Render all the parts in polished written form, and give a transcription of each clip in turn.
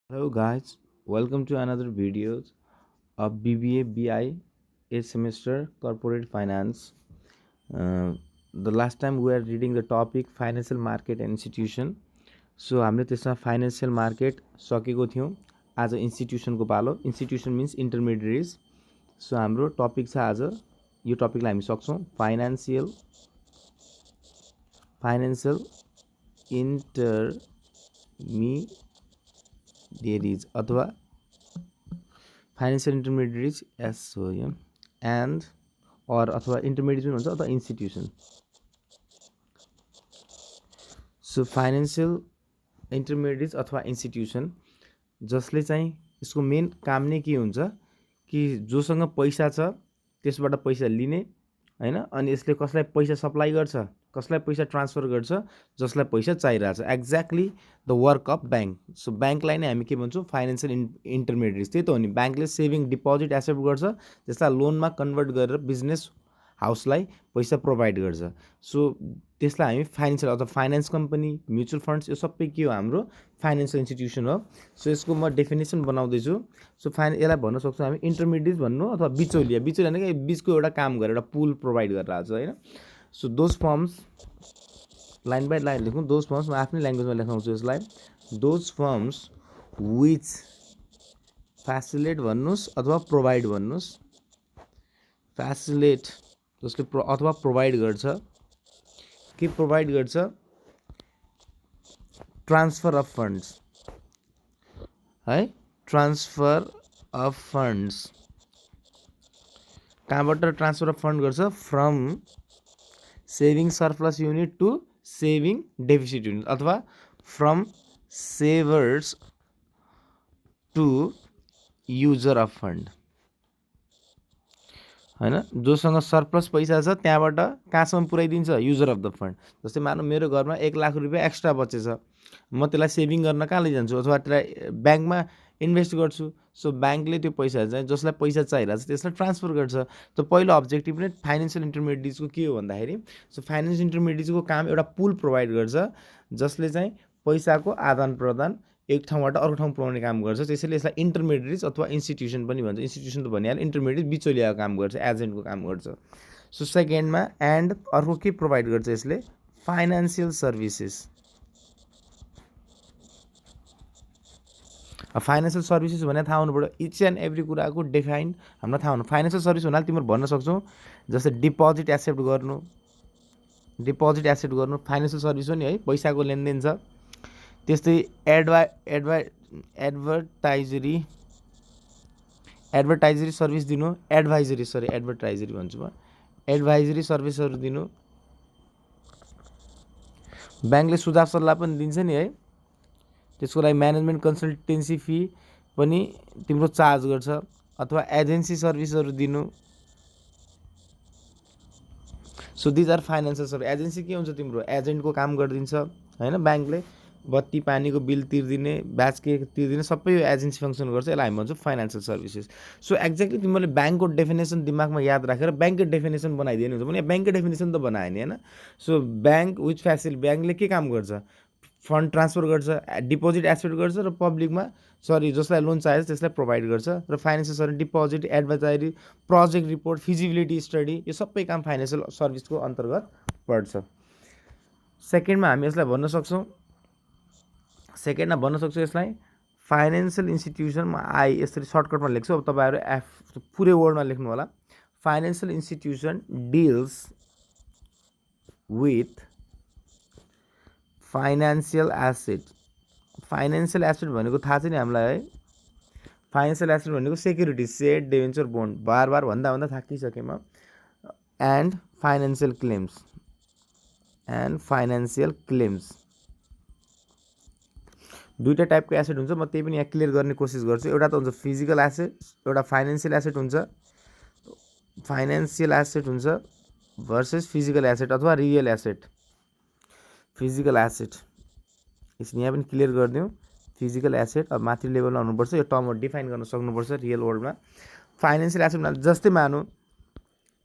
Hello guys, welcome to another videos of BBA BI A semester corporate finance. The last time we are reading the topic financial market and institution. So हामीले त्यसमा financial market सकेको थियौँ. आज इन्स्टिट्युसनको पालो. Institution means intermediates. So हाम्रो topic छ आज यो टपिकलाई हामी सक्छौँ फाइनेन्शियल इन्टरमिडिएट्स अथवा फाइनेन्शियल इन्टरमिडिएट्स एस हो यो एन्ड अथवा इन्टरमिडिएट पनि हुन्छ अथवा इन्स्टिट्युसन. सो फाइनेन्शियल इन्टरमिडिएट्स अथवा इन्स्टिट्युसन जसले चाहिँ यसको मेन काम नै के हुन्छ कि जोसँग पैसा छ त्यसबाट पैसा लिने हैन, अनि यसले कसलाई पैसा सप्लाई गर्छ, कसलाई पैसा ट्रान्सफर गर्छ, जसलाई पैसा चाहिरहेछ. Exactly the work of bank. So ब्याङ्कलाई नै हामी के भन्छौँ, फाइनेन्शियल इन्टरमिडिएट्स. त्यही त हो नि, ब्याङ्कले सेभिङ डिपोजिट एक्सेप्ट गर्छ, त्यसलाई लोनमा कन्भर्ट गरेर बिजनेस हाउसलाई पैसा प्रोभाइड गर्छ. सो त्यसलाई हामी फाइनेन्शियल अथवा फाइनेन्स कम्पनी, म्युचुअल फन्ड्स, यो सबै के हो, हाम्रो फाइनेन्शियल इन्स्टिट्युसन हो. सो यसको म डेफिनेसन बनाउँदैछु. सो यसलाई भन्न सक्छौँ हामी इन्टरमिडिएट भन्नु अथवा बिचौलिया. बिचौलिया भनेको बिचको एउटा काम गरेर एउटा पुल प्रोभाइड गरेर आएको छ होइन. So those firms, line by line लेखौँ. दोज फर्म्स, म आफ्नै ल्याङ्ग्वेजमा लेखाउँछु यसलाई. दोज फर्म्स विच फ्यासिलेट भन्नुहोस् अथवा प्रोभाइड भन्नुहोस्. फ्यासिलेट जसले अथवा प्रोभाइड गर्छ, के प्रोभाइड गर्छ, ट्रान्सफर अफ फन्ड्स है. ट्रान्सफर अफ फन्ड्स कहाँबाट ट्रान्सफर अफ फन्ड गर्छ, from saving surplus unit to saving deficit unit अथवा from savers to user of fund हैन. जोसँग सरप्लस पैसा छ त्यहाँबाट कहाँसम्म पुऱ्याइदिन्छ, युजर अफ द फन्ड. जस्तै मानौँ मेरो घरमा 1 लाख रुपियाँ एक्स्ट्रा बचेछ, म त्यसलाई सेभिङ गर्न कहाँ लैजान्छु अथवा त्यसलाई ब्याङ्कमा इन्भेस्ट गर्छु. सो ब्याङ्कले त्यो पैसा चाहिँ जसलाई पैसा चाहिरहेको छ त्यसलाई ट्रान्सफर गर्छ. त पहिलो अब्जेक्टिभ नै फाइनेन्शियल इन्टरमिडिएट्सको के हो भन्दाखेरि, सो फाइनेन्शियल इन्टरमिडिएट्सको काम एउटा पुल प्रोभाइड गर्छ जसले चाहिँ पैसाको आदान प्रदान एक ठाउँबाट अर्को ठाउँ पुऱ्याउने काम गर्छ. त्यसैले यसलाई इन्टरमिडिएट्स अथवा इन्स्टिट्युसन पनि भन्छ. इन्स्टिट्युसन त भनिहाल्यो, इन्टरमिडिएट बिचौलियाको काम गर्छ, एजेन्टको काम गर्छ. सो सेकेन्डमा एन्ड अर्को के प्रोभाइड गर्छ यसले, फाइनेन्सियल सर्भिसेस. फाइनेन्सियल सर्भिसेस भने थाहा हुनु पऱ्यो, इच एन्ड एभ्री कुराको डिफाइन्ड हामीलाई थाहा हुनु. फाइनेन्सियल सर्भिस भन्नाले तिमीहरू भन्न सक्छौ जस्तै डिपोजिट एक्सेप्ट गर्नु, फाइनेन्सियल सर्भिस हो नि है, पैसाको लेनदेन छ. त्यस्तै एडभर्टाइजरी सर्भिस दिनु, एडभर्टाइजरी भन्छु म, एडभाइजरी सर्भिसहरू दिनु. ब्याङ्कले सुझाव सल्लाह पनि दिन्छ नि है, त्यसको लागि म्यानेजमेन्ट कन्सल्टेन्सी फी पनि तिम्रो चार्ज गर्छ. अथवा एजेन्सी सर्भिसहरू दिनु. So these are financial service. Agency के हुन्छ, तिम्रो एजेन्टको काम गरिदिन्छ होइन. ब्याङ्कले बत्ती पानीको बिल तिर्दिने, ब्याज के तिर्दिने, सबै यो एजेन्सी फङ्सन गर्छ. यसलाई हामी भन्छौँ फाइनेन्सियल सर्भिसेस. सो एक्ज्याक्टली तिमीले ब्याङ्कको डेफिनेसन दिमागमा याद राखेर ब्याङ्कको डेफिनेसन बनाइदिए हुन्छ भने ब्याङ्कको डेफिनेसन त बनायो नि होइन. सो ब्याङ्क विच फ्यासिलिटी, ब्याङ्कले के काम गर्छ, फन्ड ट्रान्सफर गर्छ, डिपोजिट एक्सेप्ट गर्छ र पब्लिकमा जसलाई लोन चाहिन्छ त्यसलाई प्रोभाइड गर्छ. र financial service, deposit, advisory, project report, feasibility study, यो सबै काम फाइनेन्सियल सर्भिसको अन्तर्गत पर्छ. सेकेन्डमा हामी यसलाई भन्न सक्छौँ यसलाई फाइनेन्शियल इन्स्टिट्युसन. म यसरी सर्टकटमा लेख्छु, अब तपाईँहरू पुरै वर्डमा लेख्नु होला. Financial institution deals with financial asset. Financial asset भनेको थाहा छ नि हामीलाई है. फाइनेन्शियल एसेट भनेको सेक्युरिटी, सेड, डिभेन्चर, बोन्ड, बार भन्दा थाकिसकेँ म. And financial claims. दुईवटा टाइपको एसेट हुन्छ, म त्यही पनि यहाँ क्लियर गर्ने कोसिस गर्छु. एउटा त हुन्छ फिजिकल एसेट, एउटा फाइनेन्शियल एसेट हुन्छ. फाइनेन्शियल एसेट हुन्छ भर्सेस फिजिकल एसेट अथवा रियल एसेट. फिजिकल एसेट यहाँ पनि क्लियर गरिदिउँ. फिजिकल एसेट अब माथि लेभलमा हुनुपर्छ, यो टर्महरू डिफाइन गर्न सक्नुपर्छ रियल वर्ल्डमा. फाइनेन्शियल एसेट भन्नाले जस्तै मानौँ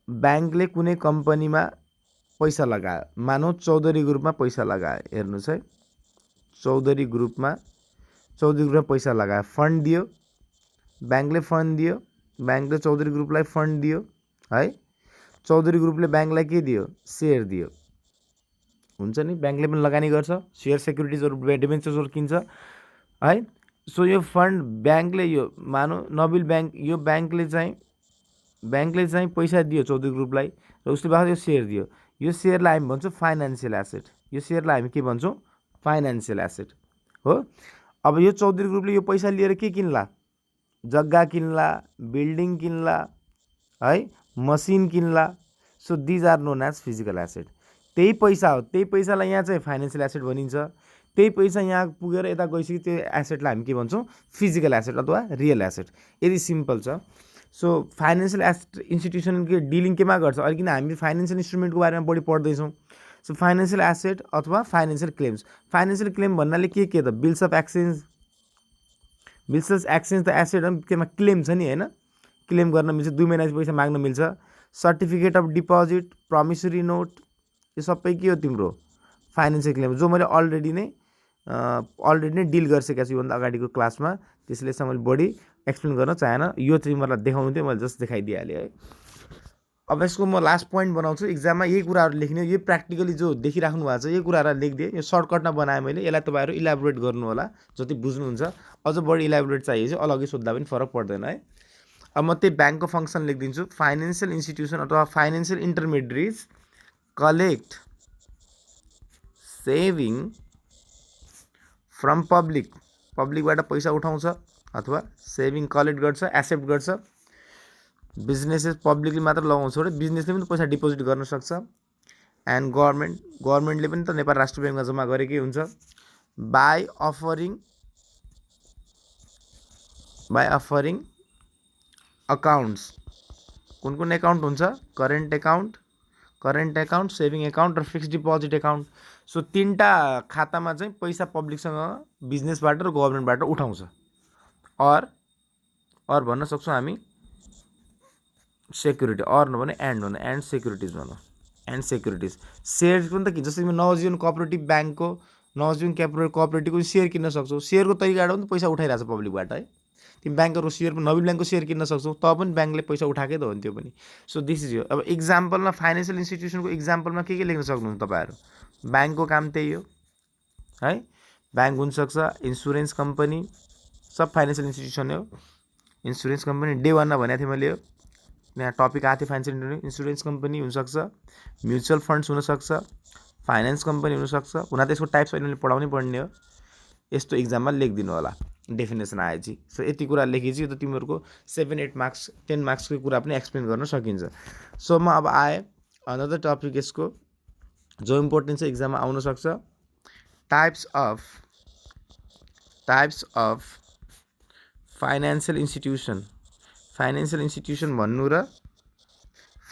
ब्याङ्कले कुनै कम्पनीमा पैसा लगायो, मानौँ चौधरी ग्रुपमा पैसा लगायो. हेर्नुहोस् है, चौधरी ग्रुपमा चौधरी ग्रुपमा पैसा लगायो, फन्ड दियो, ब्याङ्कले फन्ड दियो, ब्याङ्कले चौधरी ग्रुपलाई फन्ड दियो है। चौधरी ग्रुपले ब्याङ्कलाई के दियो? सेयर दियो। हुन्छ नि, ब्याङ्कले पनि लगानी गर्छ, सेयर सेक्युरिटिजहरू डिबेन्चर्सहरू किन्छ है। सो यो फन्ड ब्याङ्कले, यो मानौ नबिल ब्याङ्क, यो ब्याङ्कले चाहिँ पैसा दियो चौधरी ग्रुपलाई र उसले बाद यो सेयर दियो। यो सेयरलाई हामी भन्छौँ फाइनेन्सियल एसेट। यो सेयरलाई हामी के भन्छौँ? फाइनेन्सियल एसेट हो। अब यो चौधरी ग्रुपले यो पैसा लिएर के किन्ला? जग्गा किन्ला, बिल्डिङ किन्ला है, मसिन किन्ला। So these are known as physical asset. त्यही पैसा हो, त्यही पैसालाई यहाँ चाहिँ फाइनेन्सियल एसेट भनिन्छ। त्यही पैसा यहाँ पुगेर यता गइसक्यो, त्यो एसेटलाई हामी के भन्छौँ? फिजिकल एसेट अथवा रियल एसेट। यदि सिम्पल छ। सो फाइनेन्सियल एसेट इन्स्टिट्युसनको डिलिङ केमा गर्छ? अहिले किन हामी फाइनेन्सियल इन्स्ट्रुमेन्टको बारेमा बढी पढ्दैछौँ। सो फाइनेन्सियल एसेट अथवा फाइनेन्सियल क्लेम्स। फाइनेन्सियल क्लेम भन्नाले के त? Bills of exchange. Bills of exchange त एसेट हो, केमा क्लेम छ नि होइन। क्लेम गर्न मिल्छ, 2 महिनापछि पैसा माग्न मिल्छ। सर्टिफिकेट अफ डिपोजिट, प्रमिसरी नोट, यो सबै के हो? तिम्रो फाइनेन्सियल क्लेम, जो मैले अलरेडी नै डिल गरिसकेको छु योभन्दा अगाडिको क्लासमा। त्यसले चाहिँ मैले बढी एक्सप्लेन गर्न चाहेन, यो तिमीहरूलाई देखाउनु थियो, मैले जस्ट देखाइदिइहालेँ है। अब यसको म लास्ट पोइन्ट बनाउँछु। इक्जाममा यही कुराहरू लेख्ने, यो प्र्याक्टिकली जो देखिराख्नु भएको छ यही कुराहरू लेखिदिएँ। यो सर्टकटमा बनाएँ मैले, यसलाई तपाईँहरू इलाबोरेट गर्नु होला जति बुझ्नुहुन्छ। अझ बढी इलाबोरेट चाहिए चाहिँ अलग्गै सोद्धा पनि फरक पर्दैन है। अब म त्यही ब्याङ्कको फङ्सन लेखिदिन्छु। फाइनेन्सियल इन्स्टिट्युसन अथवा financial intermediates collect saving from public. पब्लिकबाट पैसा उठाउँछ अथवा सेभिङ कलेक्ट गर्छ, एक्सेप्ट गर्छ। बिजनेसेस पब्लिकले मात्र लगाउँछ र बिजनेसले पनि पैसा डिपोजिट गर्न सक्छ। एन्ड गभर्मेन्टले पनि त नेपाल राष्ट्र ब्याङ्कमा जम्मा गरेकै हुन्छ। By offering accounts. कुन एकाउन्ट हुन्छ? करेन्ट एकाउन्ट, सेभिङ एकाउन्ट र फिक्स्ड डिपोजिट एकाउन्ट। सो 3टा खातामा चाहिँ पैसा पब्लिकसँग, बिजनेसबाट र गभर्मेन्टबाट उठाउँछ। अर भन्न सक्छौँ हामी सेक्युरिटी, अर नभने एन्ड सेक्युरिटिज भनौँ। एन्ड सेक्युरिटिज सेयर पनि त किन्छ। जस्तै तिमी नवजीवन कोअपरेटिभ ब्याङ्कको, नवजीवन कोअपरेटिभको सेयर किन्न सक्छौ। सेयरको तरिकाबाट पनि पैसा उठाइरहेछ पब्लिकबाट है। तिमी ब्याङ्कको सेयर, नबिल ब्याङ्कको सेयर किन्न सक्छौ, तब पनि ब्याङ्कले पैसा उठाएकै त हो नि त्यो पनि। सो दिस इज यो। अब इक्जाम्पलमा फाइनेन्सियल इन्स्टिट्युसनको इक्जाम्पलमा के लेख्न सक्नुहुन्छ तपाईँहरू? ब्याङ्कको काम त्यही हो है। ब्याङ्क हुनसक्छ, इन्सुरेन्स कम्पनी, सब फाइनेन्सियल इन्स्टिट्युसन हो। इन्सुरेन्स कम्पनी डे 1मा भनेको थिएँ मैले, यो यहाँ टपिक आएको थियो फाइनेन्सियल इन्सुरेन्स कम्पनी हुनसक्छ, म्युचुअल फन्ड्स हुनसक्छ, फाइनेन्स कम्पनी हुनसक्छ। हुन त यसको टाइप्स अहिले पढाउनै पर्ने हो। यस्तो इक्जाममा लेखिदिनु होला डेफिनेसन आएपछि। सो यति कुरा लेखेपछि त तिमीहरूको 7-8 मार्क्स 10 मार्क्सको कुरा पनि एक्सप्लेन गर्न सकिन्छ। सो म अब आएँ अनदर टपिक यसको जो इम्पोर्टेन्ट छ, इक्जाममा आउन सक्छ। टाइप्स अफ फाइनेन्सियल इन्स्टिट्युसन भन्नु र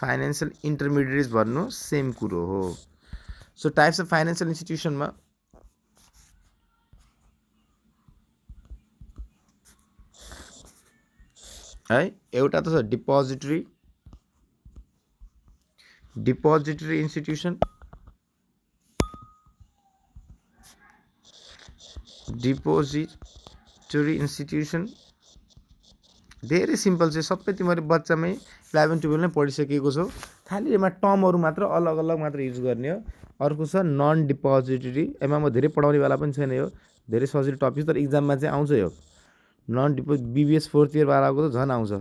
फाइनेन्सियल इन्टरमिडिएट्स भन्नु सेम कुरो हो। सो टाइप्स अफ फाइनेन्सियल इन्स्टिट्युसनमा है, एउटा त छ डिपोजिटरी इन्स्टिट्युसन, धेरै सिम्पल छ। सबै तिमीहरू बच्चामै 11-12 नै पढिसकेको छौ। खालि यसमा टर्महरू मात्र अलग मात्र युज गर्ने हो। अर्को छ नन डिपोजिटरी। यसमा म धेरै पढाउनेवाला पनि छैन, यो धेरै सजिलो टपिक, तर इक्जाममा चाहिँ आउँछ यो। नन BBS 4th इयरवालाको त झन् आउँछ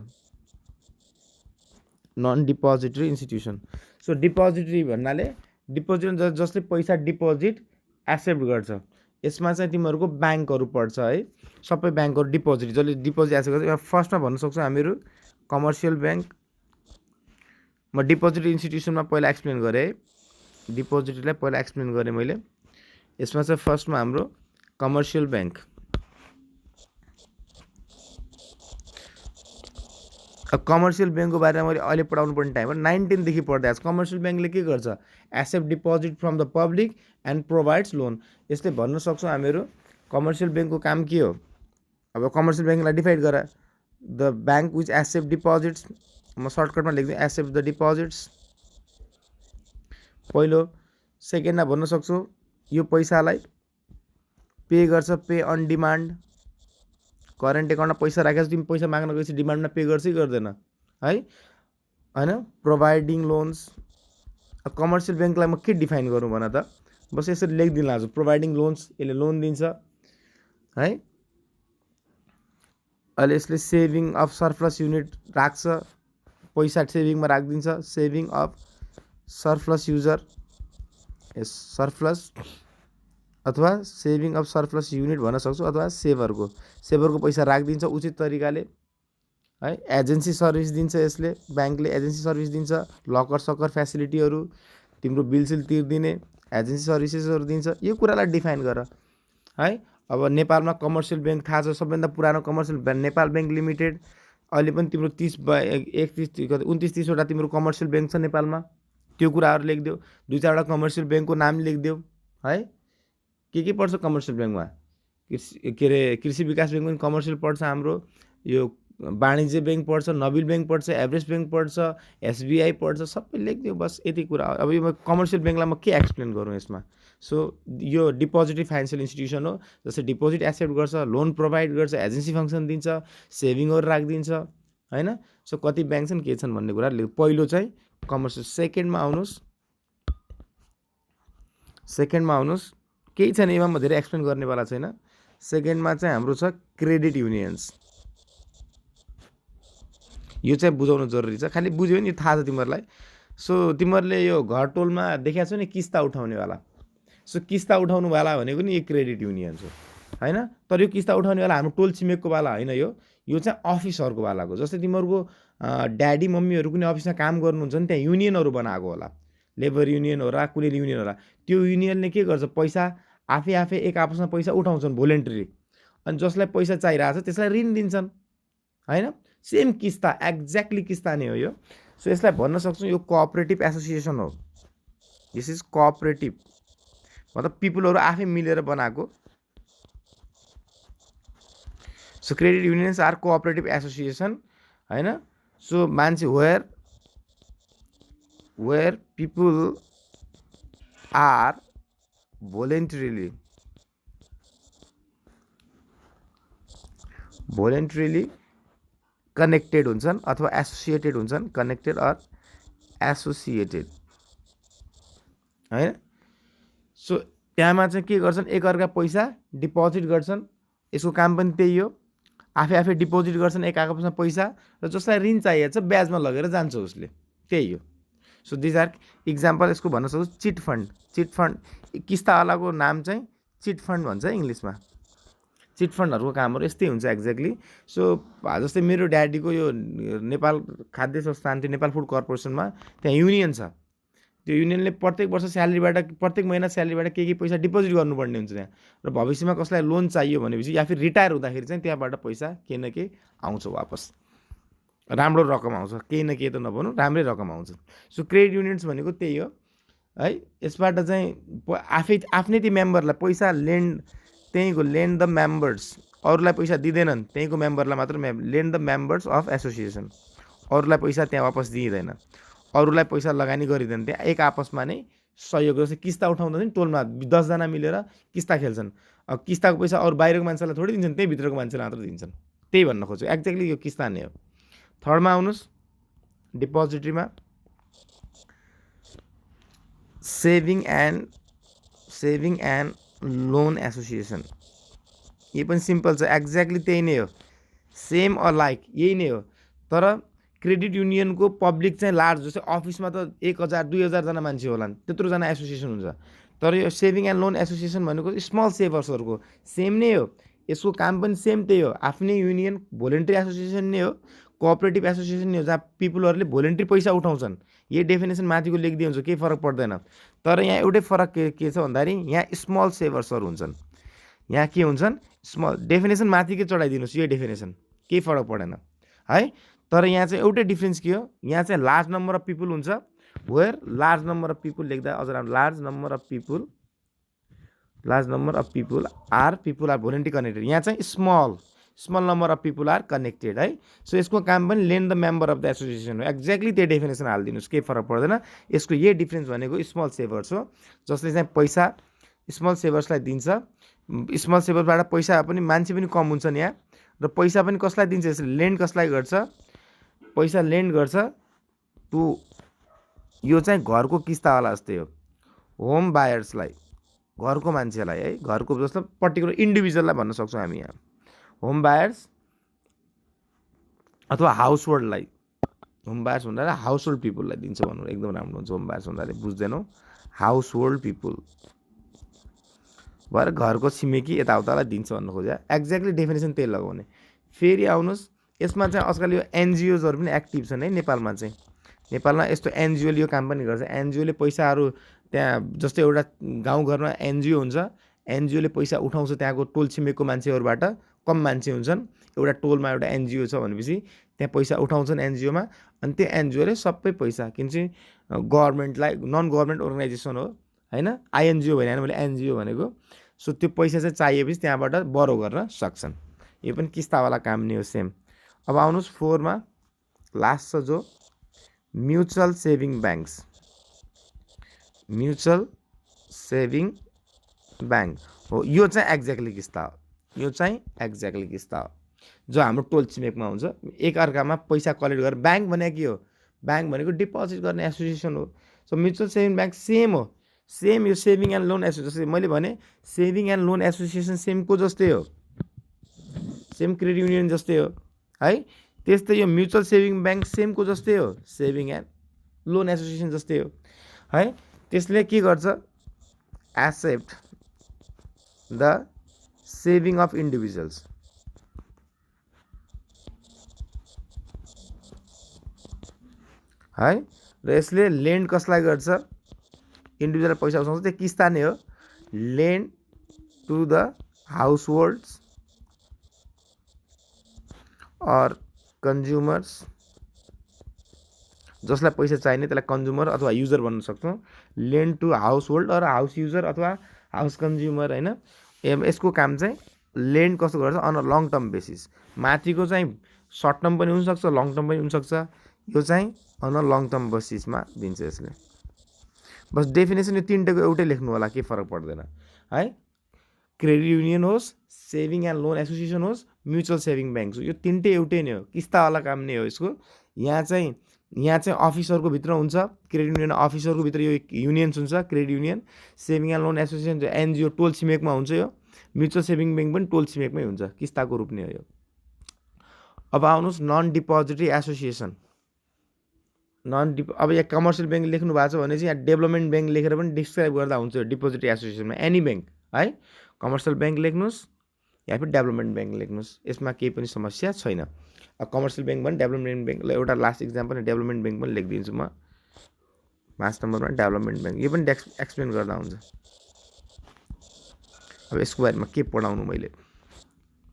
non depository institution. So depository भन्नाले जसले पैसा डिपोजिट एक्सेप्ट गर्छ। यसमा चाहिँ तिमीहरूको ब्याङ्कहरू पर्छ है। सबै ब्याङ्कहरू डिपोजिट, जसले डिपोजिट एक्सेप्ट गर्छ। फर्स्टमा भन्न सक्छौँ हामीहरू कमर्सियल ब्याङ्क। म डिपोजिटरी इन्स्टिट्युसनमा पहिला एक्सप्लेन गरेँ है, डिपोजिटरीलाई पहिला एक्सप्लेन गरेँ मैले। यसमा चाहिँ फर्स्टमा हाम्रो कमर्सियल ब्याङ्क। अब कमर्सियल ब्याङ्कको बारेमा मैले अहिले पढाउनु पर्ने टाइम हो, 19 देखि पढ्दै आएको। कमर्सियल ब्याङ्कले के गर्छ? Accept deposit from the public and provides loan. यसले भन्न सक्छौँ हामीहरू कमर्सियल ब्याङ्कको काम के हो। अब कमर्सियल ब्याङ्कलाई डिफाइन गर, the bank which accept deposits. म सर्टकटमा लेख्दिनँ, एक्सेप्ट द डिपोजिट्स पहिलो। सेकेन्डमा भन्न सक्छु यो पैसालाई पे गर्छ, पे अन डिमान्ड। करेन्ट एकाउन्टमा पैसा राखेपछि तिमी पैसा माग्न गएपछि डिमान्डमा पे गर्छै गर्दैन है हैन। प्रोभाइडिङ लोन्स, कमर्सियल ब्याङ्कलाई म के डिफाइन गरौँ भन त, बस यसरी लेखिदिन लाग्छु। प्रोभाइडिङ लोन्स, यसले लोन दिन्छ है। अहिले यसले सेभिङ अफ सरप्लस युनिट राख्छ, पैसा सेभिङमा राखिदिन्छ। Saving of surplus user, surplus अथवा सेभिङ अफ सरप्लस युनिट भन्न सक्छु, अथवा सेभरको पैसा राखिदिन्छ उचित तरिकाले है। एजेन्सी सर्भिस दिन्छ यसले, ब्याङ्कले एजेन्सी सर्भिस दिन्छ, लकर सकर फेसिलिटीहरू, तिम्रो बिलसिल तिर्दिने एजेन्सी सर्भिसेसहरू दिन्छ। यो कुरालाई डिफाइन गर है। अब नेपालमा कमर्सियल ब्याङ्क थाहा छ, सबैभन्दा पुरानो commercial bank Nepal bank limited. अहिले पनि तिम्रो 29-30वटा तिम्रो कमर्सियल ब्याङ्क छ नेपालमा। त्यो कुराहरू लेखिदेऊ। 2-4वटा कमर्सियल ब्याङ्कको नाम लेखिदेऊ है। के पर्छ कमर्सियल ब्याङ्कमा? कृषि विकास ब्याङ्क पनि कमर्सियल पर्छ हाम्रो, यो वाणिज्य ब्याङ्क पर्छ, नबिल ब्याङ्क पर्छ, एभरेस्ट ब्याङ्क पर्छ, एसबिआई पर्छ, सबै लेखिदियो। बस यति कुरा। अब यो कमर्सियल ब्याङ्कलाई म के एक्सप्लेन गरौँ यसमा? सो यो डिपोजिटरी फाइनेन्सियल इन्स्टिट्युसन हो, जस्तै डिपोजिट एक्सेप्ट गर्छ, लोन प्रोभाइड गर्छ, एजेन्सी फङ्सन दिन्छ, सेभिङहरू राखिदिन्छ हैन। सो कति ब्याङ्क छन् के छन् भन्ने कुरा लेख। पहिलो चाहिँ कमर्सियल। सेकेन्डमा आउनुहोस्, केही छैन यसमा, म धेरै एक्सप्लेन गर्नेवाला छैन। सेकेन्डमा चाहिँ हाम्रो छ क्रेडिट युनियन्स। यो चाहिँ बुझाउनु जरुरी छ, खालि बुझ्यो नि थाहा छ तिमीहरूलाई। सो तिमीहरूले यो घर टोलमा देखेको छौ नि किस्ता उठाउनेवाला। सो किस्ता उठाउनुवाला भनेको नि यो क्रेडिट युनियन्स हो हैन। तर यो किस्ता उठाउनेवाला हाम्रो टोल छिमेकको वाला होइन, यो चाहिँ अफिसहरूको वालाको। जस्तै तिमीहरूको ड्याडी मम्मीहरू कुनै अफिसमा काम गर्नुहुन्छ नि, त्यहाँ युनियनहरू बनाएको होला, लेबर युनियन होला, कुनै युनियन होला। त्यो युनियनले के गर्छ, पैसा आफै एक आपसमा पैसा उठाउँछन् भोलेन्ट्री, अनि जसलाई पैसा चाहिरहेको छ त्यसलाई ऋण दिन्छन् हैन। सेम किस्ता, एक्ज्याक्टली किस्ता नै हो यो। सो यसलाई भन्न सक्छौँ यो कोअपरेटिभ एसोसिएसन हो। दिस इज कोअपरेटिभ, मतलब पिपुलहरू आफै मिलेर बनाएको। So credit unions are cooperative association हैन। सो मान्छे where people are voluntarily connected हुन्छन् अथवा एसोसिएटेड हुन्छन्, कनेक्टेड अर एसोसिएटेड हैन। सो त्यहाँमा चाहिँ के गर्छन्, एकअर्का पैसा डिपोजिट गर्छन्। यसको काम पनि त्यही हो, आफै डिपोजिट गर्छन् एक आपसमा पैसा, र जसलाई ऋण चाहिएको छ ब्याजमा लगेर जान्छ उसले, त्यही हो। So these are example. यसको भन्न सक्छु चिट फन्ड, किस्तावालाको नाम चाहिँ चिट फन्ड भन्छ इङ्ग्लिसमा। चिट फन्डहरूको कामहरू यस्तै हुन्छ एक्ज्याक्टली। सो जस्तै मेरो ड्याडीको यो नेपाल खाद्य संस्थान थियो, नेपाल फुड कर्पोरेसनमा, त्यहाँ युनियन छ। त्यो युनियनले प्रत्येक वर्ष स्यालेरीबाट, प्रत्येक महिना स्यालेरीबाट के पैसा डिपोजिट गर्नुपर्ने हुन्छ त्यहाँ। र भविष्यमा कसलाई लोन चाहियो भनेपछि या फिर रिटायर हुँदाखेरि चाहिँ त्यहाँबाट पैसा केही न केही आउँछ वापस, राम्रो रकम आउँछ, केही न केही त नभनौँ, राम्रै रकम आउँछ। सो क्रेडिट युनियन्स भनेको त्यही हो है। यसबाट चाहिँ आफ्नै ती मेम्बरलाई पैसा त्यहीँको लेन्ड द मेम्बर्स, अरूलाई पैसा दिँदैनन्, त्यहीँको मेम्बरलाई मात्र lend the members of association. अरूलाई पैसा त्यहाँ वापस दिइँदैन, अरूलाई पैसा लगानी गरिँदैन, त्यहाँ एक आपसमा नै सहयोग। जस्तै किस्ता उठाउँदा नि टोलमा 10जना मिलेर किस्ता खेल्छन्। अब किस्ताको पैसा अरू बाहिरको मान्छेलाई थोरै दिन्छन्, त्यही भित्रको मान्छेलाई मात्र दिन्छन्, त्यही भन्न खोज्छु। एक्ज्याक्टली यो किस्ता नै हो। थर्डमा आउनुहोस्, डिपोजिटरीमा सेभिङ एन्ड लोन एसोसिएसन। यो पनि सिम्पल छ, एक्ज्याक्टली त्यही नै हो, सेम अलाइक यही नै हो। तर क्रेडिट युनियनको पब्लिक चाहिँ लार्ज, जस्तै अफिसमा त 1000-2000जना मान्छे होलान्, त्यत्रोजना एसोसिएसन हुन्छ। तर यो सेभिङ एन्ड लोन एसोसिएसन भनेको स्मल सेभर्सहरूको सेम नै हो। यसको काम पनि सेम त्यही हो, आफ्नै युनियन, भोलिन्ट्री एसोसिएसन नै हो, कोअपरेटिभ एसोसिएसन नै हो, जहाँ पिपुलहरूले भोलिन्ट्री पैसा उठाउँछन्। यही डेफिनेसन माथिको लेखिदिए हुन्छ, केही फरक पर्दैन। तर यहाँ एउटै फरक के छ भन्दाखेरि यहाँ स्मल सेभर्सहरू हुन्छन्। यहाँ के हुन्छन्, स्मल। डेफिनेसन माथिकै चढाइदिनुहोस्, यो डेफिनेसन, केही फरक पर्दैन है। तर यहाँ चाहिँ एउटै डिफ्रेन्स के हो, यहाँ चाहिँ लार्ज नम्बर अफ पिपुल हुन्छ। Where large number of people लेख्दा अझ राम्रो, large number of people are voluntary connected. यहाँ चाहिँ small number of people are connected है। सो यसको काम पनि lend the member of the association हो। एक्ज्याक्टली त्यही डेफिनेसन हालिदिनुहोस्, केही फरक पर्दैन। यसको यही डिफ्रेन्स भनेको स्मल सेभर्स हो, जसले चाहिँ पैसा स्मल सेभर्सलाई दिन्छ। स्मल सेभर्सबाट पैसा पनि मान्छे पनि कम हुन्छन् यहाँ, र पैसा पनि कसलाई दिन्छ यसले लेन्ड कसलाई गर्छ पैसा लेन्ड गर्छ टु यो चाहिँ घरको किस्तावाला जस्तै हो होम बायर्सलाई घरको मान्छेलाई है घरको जस्तो पर्टिकुलर इन्डिभिजुअललाई भन्न सक्छौँ हामी यहाँ होम बायर्स अथवा हाउस होल्डलाई होम बायर्स भन्दा हाउस होल्ड पिपुललाई दिन्छ भन्नु एकदम राम्रो हुन्छ होम बायर्स भन्दा बुझ्दैनौ हाउस होल्ड पिपुल भएर घरको छिमेकी यताउतालाई दिन्छ भन्नु खोज्या एक्ज्याक्टली डेफिनेसन त्यही लगाउने फेरि आउनुहोस् यसमा चाहिँ आजकल यो एनजिओजहरू पनि एक्टिभ छन् है नेपालमा चाहिँ नेपालमा यस्तो एनजिओले यो काम पनि गर्छ एनजिओले पैसाहरू त्यहाँ जस्तै एउटा गाउँघरमा एनजिओ हुन्छ एनजिओले पैसा उठाउँछ त्यहाँको टोल छिमेकको मान्छेहरूबाट कम मान्छे हुन्छन् एउटा टोलमा एउटा एनजिओ छ भनेपछि त्यहाँ पैसा उठाउँछन् एनजिओमा अनि त्यो एनजिओले सबै पैसा किन चाहिँ गभर्मेन्टलाई नन गभर्मेन्ट अर्गनाइजेसन हो हैन आइएनजिओ होइन मैले एनजिओ भनेको सो त्यो पैसा चाहिँ चाहिएपछि त्यहाँबाट बरो गर्न सक्छन् यो पनि किस्तावाला काम नै हो सेम अब आउनुहोस् 4 मा लास्ट छ जो mutual saving banks mutual saving bank हो यो चाहिँ एक्ज्याक्टली किस्ता हो यो चाहिँ एक्ज्याक्टली किस्ता हो जो हाम्रो टोल छिमेकमा हुन्छ एकअर्कामा पैसा कलेक्ट गरेर ब्याङ्क भनेको के हो ब्याङ्क भनेको डिपोजिट गर्ने एसोसिएसन हो so mutual saving bank same हो सेम यो सेभिङ एन्ड लोन एसोसिएसन मैले भने सेभिङ एन्ड लोन एसोसिएसन सेमको जस्तै हो सेम क्रेडिट युनियन जस्तै हो है त्यस्तै यो म्युचुअल सेभिङ ब्याङ्क सेमको जस्तै हो सेभिङ एन्ड लोन एसोसिएसन जस्तै हो है त्यसले के गर्छ accept the saving of individuals है र यसले लेन्ड कसलाई गर्छ इन्डिभिजुअल पैसा उठाउँछ त्यो किस्ता नै हो lend to the households अर कन्ज्युमर्स जसलाई पैसा चाहिने त्यसलाई कन्ज्युमर अथवा युजर भन्न सक्छौँ lend to household or house user अथवा हाउस कन्ज्युमर होइन यसको काम चाहिँ लेन्ड कस्तो गर्छ on a long term basis माथिको चाहिँ सर्ट टर्म पनि हुनसक्छ लङ टर्म पनि हुनसक्छ यो चाहिँ अन अ लङ टर्म बेसिसमा दिन्छ यसले बस डेफिनेसन यो तीनटैको एउटै लेख्नु होला के फरक पर्दैन है क्रेडिट युनियन होस् सेभिङ एन्ड लोन एसोसिएसन होस् म्युचुअल सेभिङ ब्याङ्क हो यो तीनटै एउटै नै हो किस्तावाला काम नै हो यसको यहाँ चाहिँ अफिसरको भित्र हुन्छ क्रेडिट युनियन अफिसरको भित्र यो युनियन्स हुन्छ credit union saving and loan association NGO टोल छिमेकमा हुन्छ यो म्युचुअल सेभिङ ब्याङ्क पनि टोल छिमेकमै हुन्छ किस्ताको रूप नै हो यो अब आउनुहोस् नन डिपोजिटरी एसोसिएसन अब यहाँ कमर्सियल ब्याङ्क लेख्नु भएको छ भने चाहिँ यहाँ डेभलपमेन्ट ब्याङ्क लेखेर पनि डिस्क्राइब गर्दा हुन्छ डिपोजिटरी एसोसिएसनमा एनी ब्याङ्क है कमर्सियल ब्याङ्क लेख्नुहोस् या फिर डेभलपमेन्ट ब्याङ्क लेख्नुहोस् यसमा केही पनि समस्या छैन कमर्सियल ब्याङ्क पनि डेभलपमेन्ट ब्याङ्कलाई एउटा लास्ट इक्जाम्पल डेभलपमेन्ट ब्याङ्क पनि लेखिदिन्छु म 5 नम्बरमा डेभलपमेन्ट ब्याङ्क यो पनि एक्सप्लेन गर्दा हुन्छ अब यसको बारेमा के पढाउनु मैले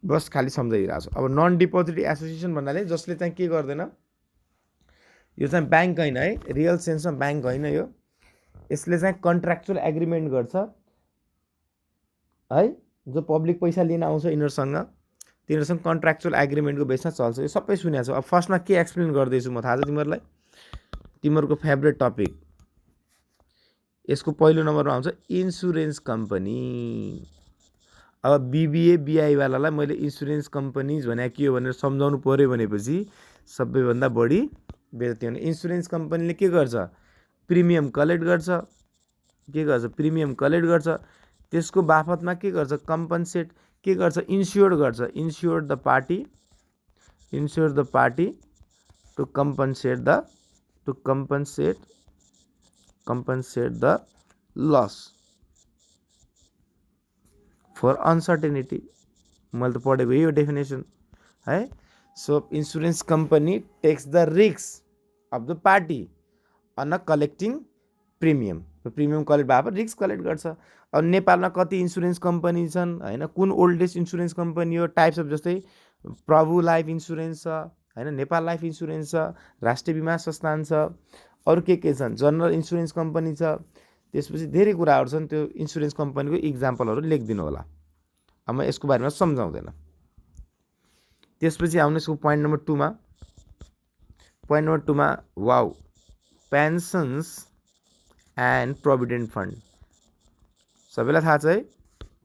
बस खालि सम्झाइरहेको छु अब नन डिपोजिटरी एसोसिएसन भन्नाले जसले चाहिँ के गर्दैन यो चाहिँ ब्याङ्क होइन है रियल सेन्समा ब्याङ्क होइन यो यसले चाहिँ कन्ट्र्याक्चुअल एग्रिमेन्ट गर्छ है जो पब्लिक पैसा लिन आउँछ यिनीहरूसँग तिनीहरूसँग कन्ट्र्याक्चुअल एग्रिमेन्टको बेसमा चल्छ यो सबै सुनेको छु अब फर्स्टमा के एक्सप्लेन गर्दैछु म थाहा छ तिमीहरूलाई तिमीहरूको फेभरेट टपिक यसको पहिलो नम्बरमा आउँछ इन्सुरेन्स कम्पनी अब बिबिए बिआईवालालाई मैले इन्सुरेन्स कम्पनीज भने के हो भनेर सम्झाउनु पऱ्यो भनेपछि सबैभन्दा बढी बेच्थ्यो भने इन्सुरेन्स कम्पनीले के गर्छ प्रिमियम कलेक्ट गर्छ प्रिमियम कलेक्ट गर्छ त्यसको बापतमा के गर्छ कम्पनसेट के गर्छ insure the party to compensate the loss for uncertainty मैले त पढेको यो डेफिनेसन है so insurance company takes the risk of the party on collecting premium premium collect भएपछि रिस्क कलेक्ट गर्छ अब नेपालमा कति इन्सुरेन्स कम्पनी छन् हैन कुन ओल्डेस्ट इन्सुरेन्स कम्पनी हो टाइप्स अफ जस्तै प्रभु लाइफ इन्सुरेन्स छ हैन नेपाल लाइफ इन्सुरेन्स छ राष्ट्रिय बीमा संस्थान छ अरू के छन् जनरल इन्सुरेन्स कम्पनी छ त्यसपछि धेरै कुराहरू छन् त्यो इन्सुरेन्स कम्पनीको इक्जाम्पलहरू लेखिदिनु होला अब म यसको बारेमा सम्झाउँदैन त्यसपछि आउनु यसको पोइन्ट नम्बर 2 मा वाउ पेन्सन्स एन्ड प्रोभिडेन्ट फन्ड सबैलाई थाहा छ है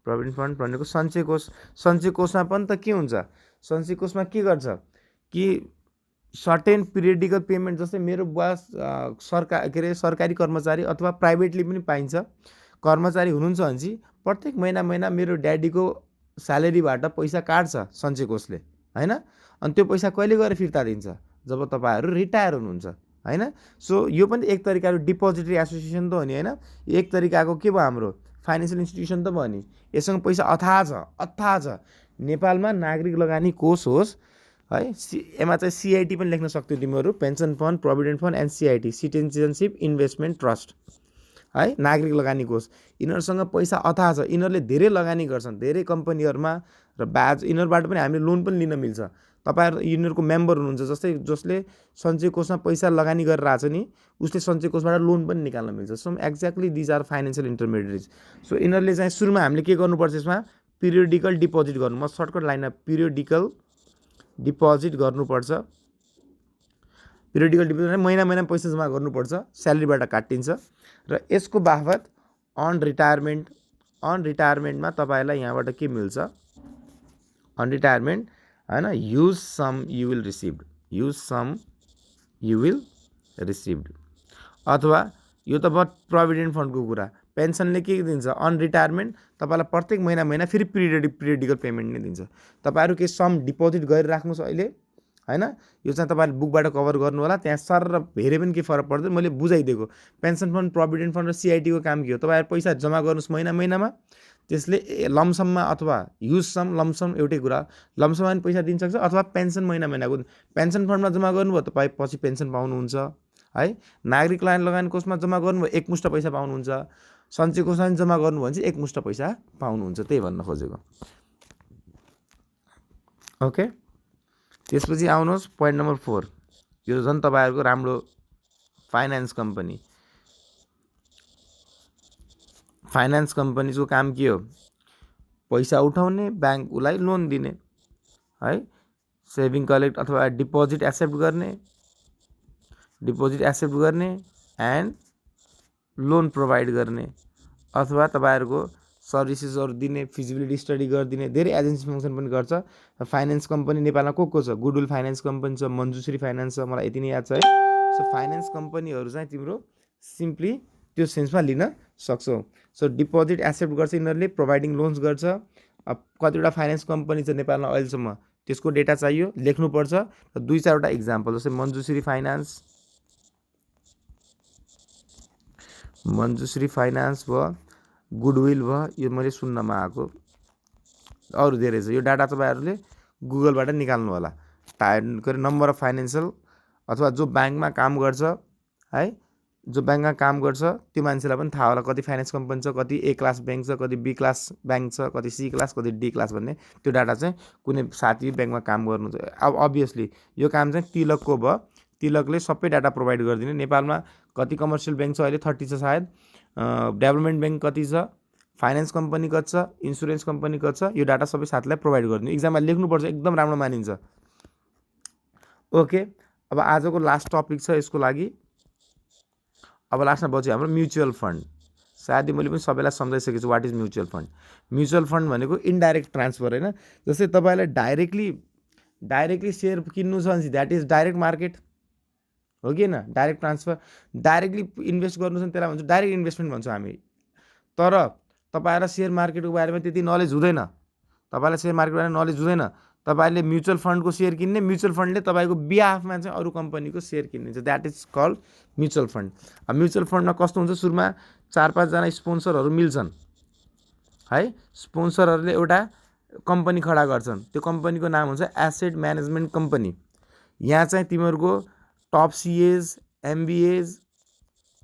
प्रोभिडेन्ट फन्ड भनेको सञ्चय कोषमा पनि त के हुन्छ सञ्चय कोषमा के गर्छ कि सर्टेन पिरियडिकल पेमेन्ट, जस्तै मेरो बुवा सरकारी कर्मचारी अथवा प्राइभेटली पनि पाइन्छ कर्मचारी हुनुहुन्छ भने चाहिँ प्रत्येक महिना मेरो ड्याडीको स्यालेरीबाट पैसा काट्छ सञ्चय कोषले हैन। अनि त्यो पैसा कहिले गएर फिर्ता दिन्छ, जब तपाईँहरू रिटायर हुनुहुन्छ हैन। सो यो पनि एक तरिकाको डिपोजिटरी एसोसिएसन त हो नि हैन, एक तरिकाको के भयो हाम्रो फाइनेन्सियल इन्स्टिट्युसन त भयो नि। यससँग पैसा अथाह छ। नेपालमा नागरिक लगानी कोष होस् है, एमा चाहिँ सिआइटी पनि लेख्न सक्थ्यो तिमीहरू, pension fund, provident fund and CIT, citizenship investment trust है, नागरिक लगानी कोष। यिनीहरूसँग पैसा अथाह छ, यिनीहरूले धेरै लगानी गर्छन् धेरै कम्पनीहरूमा र यिनीहरूबाट पनि हामीले लोन पनि लिन मिल्छ। तपाईँहरू यिनीहरूको मेम्बर हुनुहुन्छ, जसले सञ्चय कोषमा पैसा लगानी गरेर आएको छ नि, उसले सञ्चय कोषबाट लोन पनि निकाल्न मिल्छ। So exactly these are financial intermediates. So यिनीहरूले चाहिँ सुरुमा हामीले के गर्नुपर्छ, यसमा पिरियडिकल डिपोजिट गर्नु। म सर्टकट लाइनमा पिरियडिकल डिपोजिट गर्नुपर्छ। पिरियडिकल डिपोजिट महिना पैसा जम्मा गर्नुपर्छ, स्यालेरीबाट काटिन्छ। र यसको बापत अन रिटायरमेन्टमा तपाईँलाई यहाँबाट के मिल्छ, अन रिटायरमेन्ट हैन, use sum you will received. अथवा यो त भयो प्रोभिडेन्ट फन्डको कुरा। पेन्सनले के दिन्छ, अन रिटायरमेन्ट तपाईँलाई प्रत्येक महिना फेरि पिरियडिकल पेमेन्ट नै दिन्छ। तपाईँहरू केही सम डिपोजिट गरिराख्नुहोस् अहिले हैन। यो चाहिँ तपाईँले बुकबाट कभर गर्नु होला, त्यहाँ सर र हेरे पनि के फरक पर्दैन, मैले बुझाइदिएको। पेन्सन फन्ड, प्रोभिडेन्ट फन्ड र सिआइटीको काम के हो, तपाईँहरू पैसा जम्मा गर्नुहोस् महिनामा, त्यसले लमसममा अथवा युज सम, लमसम एउटै कुरा, लमसममा पनि पैसा दिन सक्छ अथवा पेन्सन महिनाको। पेन्सन फन्डमा जम्मा गर्नुभयो तपाईँ पछि पेन्सन पाउनुहुन्छ है। नागरिक लगानी कोषमा जम्मा गर्नुभयो एकमुष्ट पैसा पाउनुहुन्छ। सञ्चय कोषमा पनि जम्मा गर्नुभयो भने चाहिँ एकमुष्ट पैसा पाउनुहुन्छ, त्यही भन्न खोजेको। ओके, त्यसपछि आउनुहोस् पोइन्ट नम्बर 4। यो झन् तपाईँहरूको राम्रो फाइनेन्स कम्पनी। फाइनेन्स कम्पनीको काम के हो, पैसा उठाउने, ब्याङ्क उसलाई लोन दिने है, सेभिङ कलेक्ट अथवा डिपोजिट एक्सेप्ट गर्ने एन्ड लोन प्रोभाइड गर्ने, अथवा तपाईँहरूको सर्भिसेसहरू दिने, फिजिबिलिटी स्टडी गरिदिने, धेरै एजेन्सी फङ्सन पनि गर्छ। फाइनेन्स कम्पनी नेपालमा को छ, गुडविल फाइनेन्स कम्पनी छ, मञ्जुश्री फाइनेन्स छ, मलाई यति नै याद छ है। सो फाइनेन्स कम्पनीहरू चाहिँ तिम्रो सिम्पली त्यो सेन्समा लिन सक्छौ। सो डिपोजिट एक्सेप्ट गर्छ यिनीहरूले, प्रोभाइडिङ लोन्स गर्छ। अब कतिवटा फाइनेन्स कम्पनी छ नेपालमा अहिलेसम्म, त्यसको डेटा चाहियो, लेख्नुपर्छ। र 2-4वटा इक्जाम्पल, जस्तै मञ्जुश्री फाइनेन्स भयो, गुडविल भयो, यो मैले सुन्नमा आएको। अरू धेरै छ, यो डाटा तपाईँहरूले गुगलबाट निकाल्नु होला। नम्बर अफ फाइनेन्सियल अथवा जो ब्याङ्कमा काम गर्छ है, जो ब्याङ्कमा काम गर्छ त्यो मान्छेलाई पनि थाहा होला कति फाइनेन्स कम्पनी छ, कति ए क्लास ब्याङ्क छ, कति बी क्लास ब्याङ्क छ, कति सी क्लास, कति डी क्लास भन्ने। त्यो डाटा चाहिँ कुनै साथी ब्याङ्कमा काम गर्नु, अब अभियसली यो काम चाहिँ तिलकको भयो, तिलकले सबै डाटा प्रोभाइड गरिदिने। नेपालमा कति कमर्सियल ब्याङ्क छ अहिले, 30 छ सायद। डेभलपमेन्ट ब्याङ्क कति छ, फाइनेन्स कम्पनी कति छ, इन्सुरेन्स कम्पनी कति छ, यो डाटा सबै साथीलाई प्रोभाइड गरिदिनु। इक्जाममा लेख्नुपर्छ, एकदम राम्रो मानिन्छ। ओके, अब आजको लास्ट टपिक छ यसको लागि। अब लास्टमा बच्यो हाम्रो म्युचुअल फन्ड। सायदै मैले पनि सबैलाई सम्झाइसकेको छु what is mutual fund. Mutual fund भनेको इन्डाइरेक्ट ट्रान्सफर हैन। जस्तै तपाईँलाई डाइरेक्टली सेयर किन्नु छ भने द्याट इज डाइरेक्ट मार्केट हो कि हैन, डाइरेक्ट ट्रान्सफर। डाइरेक्टली इन्भेस्ट गर्नु छ भने त्यसलाई भन्छ डाइरेक्ट इन्भेस्टमेन्ट भन्छौँ हामी। तर तपाईँलाई सेयर मार्केटको बारेमा त्यति नलेज हुँदैन, तपाईँले म्युचुअल फन्डको सेयर किन्ने, म्युचुअल फन्डले तपाईँको बिहाफमा चाहिँ अरू कम्पनीको सेयर किन्ने, that is called mutual fund. अब म्युचुअल फन्डमा कस्तो हुन्छ, सुरुमा 4-5 जना स्पोन्सरहरू मिल्छन् है। स्पोन्सरहरूले एउटा कम्पनी खडा गर्छन्, त्यो कम्पनीको नाम हुन्छ एसेट म्यानेजमेन्ट कम्पनी। यहाँ चाहिँ तिमीहरूको टप सिएज, एमबिएज,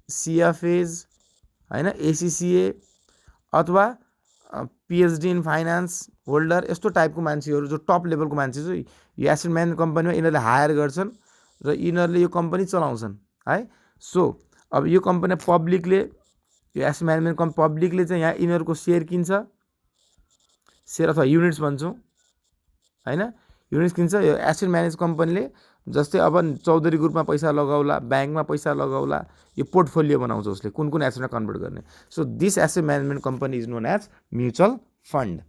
सिएफएज हैन, एसिसिए अथवा पिएचडी इन फाइनान्स होल्डर, यस्तो टाइपको मान्छेहरू जो टप लेभलको मान्छे चाहिँ यो एसेट म्यानेजमेन्ट कम्पनीमा यिनीहरूले हायर गर्छन् र यिनीहरूले यो कम्पनी चलाउँछन् है। सो अब यो कम्पनी पब्लिकले, यो एसेट म्यानेजमेन्ट पब्लिकले चाहिँ यहाँ यिनीहरूको सेयर किन्छ, सेयर अथवा युनिट्स भन्छौँ हैन, युनिट्स किन्छ। यो एसेट म्यानेज कम्पनीले जस्तै अब चौधरी ग्रुपमा पैसा लगाउला, ब्याङ्कमा पैसा लगाउला, यो पोर्टफोलियो बनाउँछ उसले कुन एसेटमा कन्भर्ट गर्ने। So this asset management company is known as mutual fund.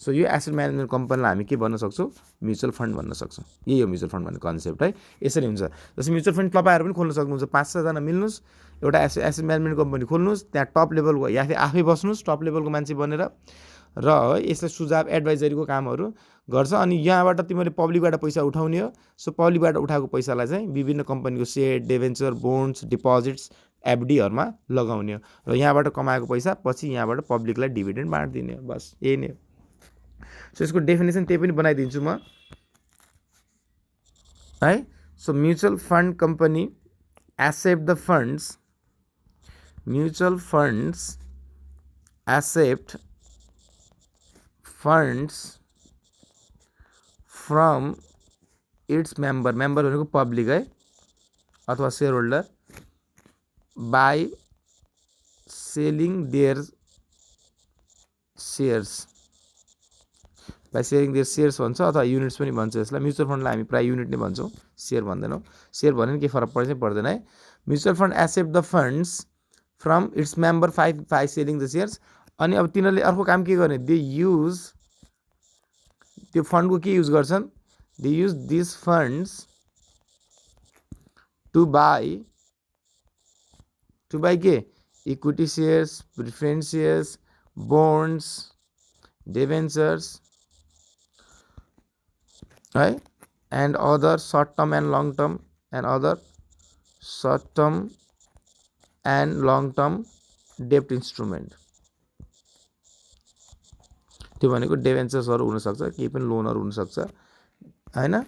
So यो एसेट म्यानेजमेन्ट कम्पनीलाई हामी के भन्न सक्छौँ, म्युचुअल फन्ड भन्न सक्छौँ। यही हो म्युचुअल फन्ड भन्ने कन्सेप्ट है। यसरी हुन्छ। जस्तै म्युचुअल फन्ड तपाईँहरू पनि खोल्न सक्नुहुन्छ। 5-6 जना मिल्नुहोस्, एउटा एसेट म्यानेजमेन्ट कम्पनी खोल्नुहोस्, त्यहाँ टप लेभलको या फेरि आफै बस्नुहोस् टप लेभलको मान्छे बनेर र यसलाई सुझाव एडभाइजरीको कामहरू गर्छ। अनि यहाँबाट तिमीले पब्लिकबाट पैसा उठाउने हो। सो पब्लिकबाट उठाएको पैसालाई चाहिँ विभिन्न कम्पनीको सेयर, डिभेन्चर, बोन्ड्स, डिपोजिट्स, एफडीहरूमा लगाउने हो र यहाँबाट कमाएको पैसा पछि यहाँबाट पब्लिकलाई डिभिडेन्ड बाँडिदिने हो। बस यही नै हो। सो यसको डेफिनेसन त्यही पनि बनाइदिन्छु म है। So mutual fund company accept the funds, mutual funds accept funds from its member भनेको पब्लिक है अथवा shareholder, by selling their shares, by sharing their shares भन्छ अथवा युनिट्स पनि भन्छ यसलाई। म्युचुअल फन्डलाई हामी प्रायः युनिट नै भन्छौँ, सेयर भन्दैनौँ। सेयर भन्यो भने केही फरक पर्छ पर्दैन है। Mutual fund accept the funds from its member by selling the shares. अनि अब तिनीहरूले अर्को काम के गर्ने, दे युज, त्यो फन्डको के युज गर्छन्, they use this funds to buy के, equity shares, preference shares, bonds, debentures है, and other short term and long term डेप्ट इन्स्ट्रुमेन्ट। त्यो भनेको डिभेन्चर्सहरू हुनसक्छ, केही पनि लोनहरू हुनसक्छ होइन।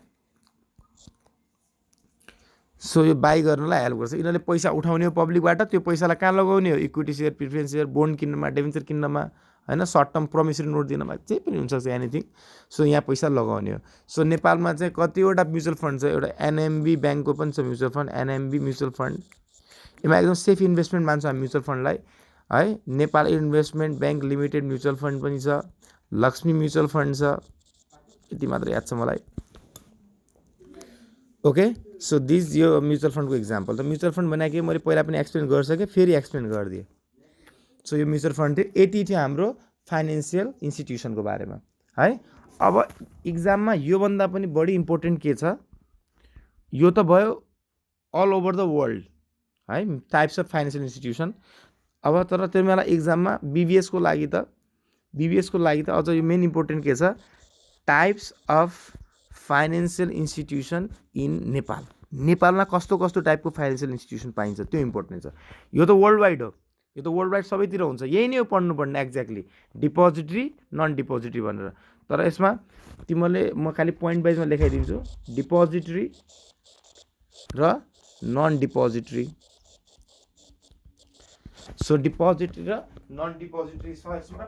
सो यो बाई गर्नलाई हेल्प गर्छ। यिनीहरूले पैसा उठाउने हो पब्लिकबाट, त्यो पैसालाई कहाँ लगाउने हो, equity share, preference share, bond किन्नमा, डिभेन्चर किन्नमा होइन, सर्ट टर्म प्रोमिसरी नोट दिनमा, जे पनि हुनसक्छ एनिथिङ। सो यहाँ पैसा लगाउने हो। सो नेपालमा चाहिँ कतिवटा म्युचुअल फन्ड छ, एउटा एनएमबी ब्याङ्कको पनि छ mutual fund, NMB mutual fund. यसमा एकदम सेफ इन्भेस्टमेन्ट मान्छौँ हामी म्युचुअल फन्डलाई है। Nepal investment bank limited mutual fund पनि छ, लक्ष्मी म्युचुअल फन्ड छ, यति मात्र याद छ मलाई। ओके, सो दिस यो म्युचुअल फन्डको इक्जाम्पल। त म्युचुअल फन्ड भनेको मैले पहिला पनि एक्सप्लेन गरिसकेँ, फेरि एक्सप्लेन गरिदिएँ। सो यो म्युचुअल फन्ड थियो। यति थियो हाम्रो फाइनेन्सियल इन्स्टिट्युसनको बारेमा है। अब इक्जाममा योभन्दा पनि बढी इम्पोर्टेन्ट के छ, यो त भयो अल ओभर द वर्ल्ड है, टाइप्स अफ फाइनेन्सियल इन्स्टिट्युसन। अब तर त्यो बेला इक्जाममा बिबिएसको लागि त अझ यो मेन इम्पोर्टेन्ट के छ, types of financial institution in Nepal. नेपालमा कस्तो कस्तो टाइपको फाइनेन्सियल इन्स्टिट्युसन पाइन्छ त्यो इम्पोर्टेन्ट छ। यो त वर्ल्ड वाइड हो, यो त वर्ल्ड वाइड सबैतिर हुन्छ। यही नै हो पढ्नुपर्ने एक्ज्याक्टली, डिपोजिटरी नन डिपोजिटरी भनेर। तर यसमा तिमीले म खालि पोइन्ट वाइजमा लेखाइदिन्छु, डिपोजिटरी र नन डिपोजिटरी। सो डिपोजिटरी र नन डिपोजिटरी छ यसमा।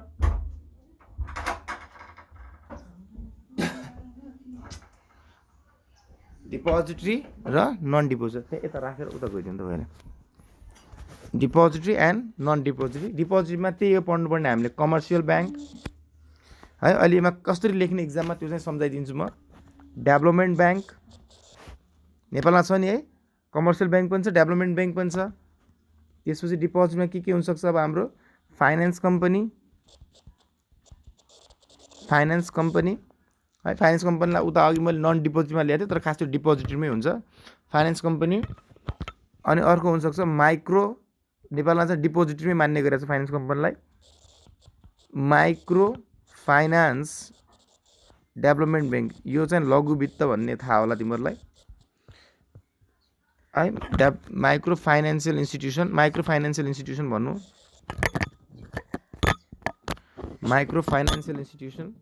डिपोजिटरी र नन डिपोजिटरी यता राखेर उता गइदिनु तपाईँले। Depository and non depository. डिपोजिटरीमा त्यही हो पढ्नुपर्ने हामीले, कमर्सियल ब्याङ्क है। अहिले यसमा कसरी लेख्ने इक्जाममा त्यो चाहिँ सम्झाइदिन्छु म। डेभलपमेन्ट ब्याङ्क नेपालमा छ नि है, कमर्सियल ब्याङ्क पनि छ, डेभलपमेन्ट ब्याङ्क पनि छ। त्यसपछि डिपोजिटमा के हुनसक्छ, अब हाम्रो फाइनेन्स कम्पनी है। फाइनेन्स कम्पनीलाई उता अघि मैले नन डिपोजिटमा ल्याएको थिएँ, तर खास त्यो डिपोजिटरमै हुन्छ फाइनेन्स कम्पनी। अनि अर्को हुनसक्छ माइक्रो, नेपालमा चाहिँ डिपोजिटरमै मान्ने गरेको छ फाइनेन्स कम्पनीलाई, माइक्रो फाइनान्स डेभलपमेन्ट ब्याङ्क। यो चाहिँ लघु वित्त भन्ने थाहा होला तिमीहरूलाई है। माइक्रो फाइनेन्सियल इन्स्टिट्युसन भन्नु, माइक्रो फाइनेन्सियल इन्स्टिट्युसन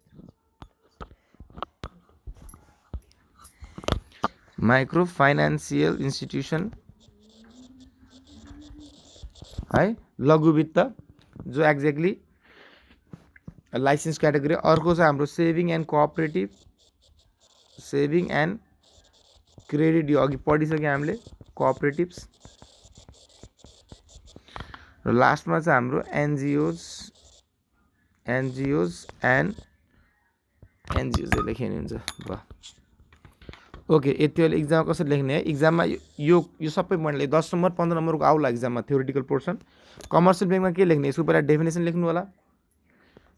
है, लघु वित्त जो एक्ज्याक्टली लाइसेन्स क्याटेगोरी। अर्को चाहिँ हाम्रो सेभिङ एन्ड क्रेडिट, यो अघि पढिसक्यो हामीले, कोअपरेटिभ्स। र लास्टमा चाहिँ हाम्रो एनजिओज लेख्ने हुन्छ। भयो ओके, यति बेला इक्जाममा कसरी लेख्ने है। इक्जाममा यो सबै मैले 10 नम्बर 15 नम्बरको आउला इक्जाममा, थ्योरिटिकल पोर्सन। कमर्सियल ब्याङ्कमा के लेख्ने, यसको पहिला डेफिनेसन लेख्नु होला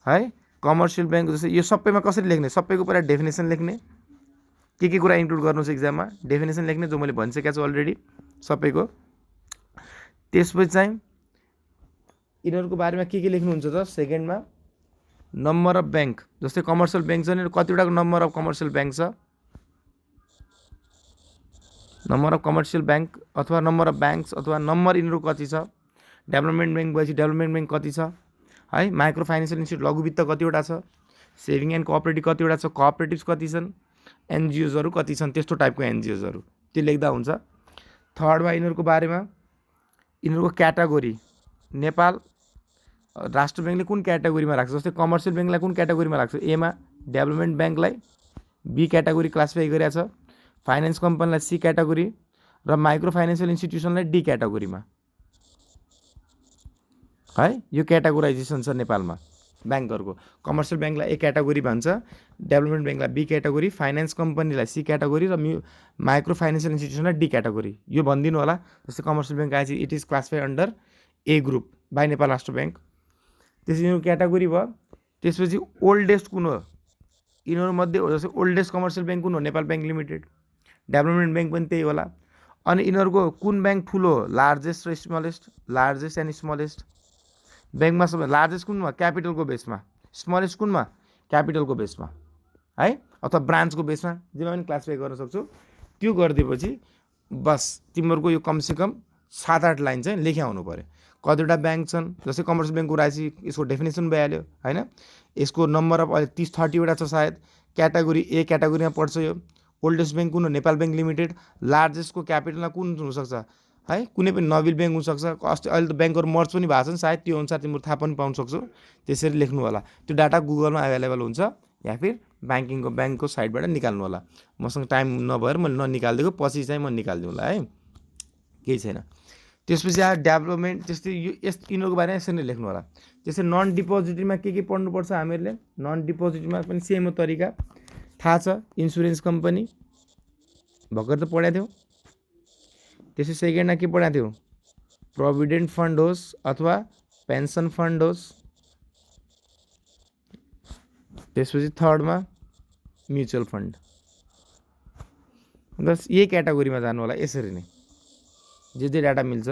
है। कमर्सियल ब्याङ्क जस्तै यो सबैमा कसरी लेख्ने, सबैको पहिला डेफिनेसन लेख्ने, के कुरा इन्क्लुड गर्नु छ इक्जाममा, डेफिनेसन लेख्ने जो मैले भनिसकेको छु अलरेडी सबैको। त्यसपछि चाहिँ यिनीहरूको बारेमा के लेख्नुहुन्छ त सेकेन्डमा, नम्बर अफ ब्याङ्क, जस्तै कमर्सियल ब्याङ्क छ नि कतिवटाको नम्बर अफ कमर्सियल ब्याङ्क छ, नम्बर अफ कमर्सियल ब्याङ्क अथवा नम्बर अफ ब्याङ्क्स अथवा नम्बर यिनीहरू कति छ, डेभलपमेन्ट ब्याङ्क भएपछि डेभलपमेन्ट ब्याङ्क कति छ है, माइक्रो फाइनेन्सियल इन्स्टिट्युट लघु वित्त कतिवटा छ, सेभिङ एन्ड कोअपरेटिभ कतिवटा छ, कोअपरेटिभ्स कति छन्, एनजिओजहरू कति छन्, त्यस्तो टाइपको एनजिओजहरू त्यो लेख्दा हुन्छ। थर्डमा यिनीहरूको बारेमा यिनीहरूको क्याटेगोरी, नेपाल राष्ट्र ब्याङ्कले कुन क्याटेगोरीमा राख्छ, जस्तै कमर्सियल ब्याङ्कलाई कुन क्याटेगोरीमा राख्छ, एमा डेभलपमेन्ट ब्याङ्कलाई बी क्याटेगोरी क्लासिफाई गरेको छ, फाइनेन्स कम्पनीलाई सी क्याटेगोरी र माइक्रो फाइनेन्सियल इन्स्टिट्युसनलाई डी क्याटेगोरीमा है। यो क्याटेगोराइजेसन छ नेपालमा ब्याङ्कहरूको। कमर्सियल ब्याङ्कलाई ए क्याटेगोरी भन्छ, डेभलपमेन्ट ब्याङ्कलाई बी क्याटेगोरी, फाइनेन्स कम्पनीलाई सी क्याटेगोरी र माइक्रो फाइनेन्सियल इन्स्टिट्युसनलाई डी क्याटेगोरी। यो भनिदिनु होला, जस्तै कमर्सियल ब्याङ्क आएपछि it is classified under A group by Nepal राष्ट्र ब्याङ्क। त्यसपछि यिनीहरू क्याटेगोरी भयो। त्यसपछि ओल्डेस्ट कुन हो, यिनीहरूमध्ये जस्तै ओल्डेस्ट कमर्सियल ब्याङ्क कुन हो, Nepal bank limited, development bank पनि त्यही होला। अनि यिनीहरूको कुन ब्याङ्क ठुलो हो, लार्जेस्ट र स्मलेस्ट, लार्जेस्ट एन्ड स्मलेस्ट ब्याङ्कमा सबै लार्जेस्ट कुनमा क्यापिटलको बेसमा, स्मलेस्ट कुनमा क्यापिटलको बेसमा है, अथवा ब्रान्चको बेसमा जेमा पनि क्लासिफाई गर्न सक्छौ। त्यो गरिदिएपछि बस तिमीहरूको यो कमसेकम 7-8 लाइन चाहिँ लेख्या हुनु पऱ्यो। कतिवटा ब्याङ्क छन्, जस्तै कमर्सियल ब्याङ्कको राशि यसको डेफिनेसन भइहाल्यो होइन, यसको नम्बर अफ अहिले 30-30 छ सायद, क्याटेगोरी ए क्याटेगोरीमा पर्छ यो। ओल्डेस्ट ब्याङ्क कुन हो, नेपाल ब्याङ्क लिमिटेड। लार्जेस्टको क्यापिटलमा कुन हुनसक्छ है, कुनै पनि नोबेल ब्याङ्क हुनसक्छ। अस्ति अहिले त ब्याङ्कहरू मर्ज पनि भएको छ नि सायद, त्यो अनुसार तिम्रो थाहा पनि पाउन सक्छौ। त्यसरी लेख्नु होला। त्यो डाटा गुगलमा एभाइलेबल हुन्छ या फिर ब्याङ्कको साइटबाट निकाल्नु होला। मसँग टाइम नभएर मैले ननिकालिदिएको, पछि चाहिँ म निकालिदिउँ होला है, केही छैन। त्यसपछि आयो डेभलपमेन्ट, त्यस्तै यो यिनीहरूको बारेमा यसरी नै लेख्नु होला। त्यस्तै नन डिपोजिटरीमा के पढ्नुपर्छ हामीहरूले, नन डिपोजिटरीमा पनि सेम तरिका थाहा छ। इन्सुरेन्स कम्पनी भर्खर त पढाएको थियौ। त्यसै सेकेन्डमा के पढाएको थियौ, प्रोभिडेन्ट फन्ड होस् अथवा पेन्सन फन्ड होस्। त्यसपछि थर्डमा म्युचुअल फन्ड। बस यही क्याटेगोरीमा जानु होला, यसरी नै जे डाटा मिल्छ।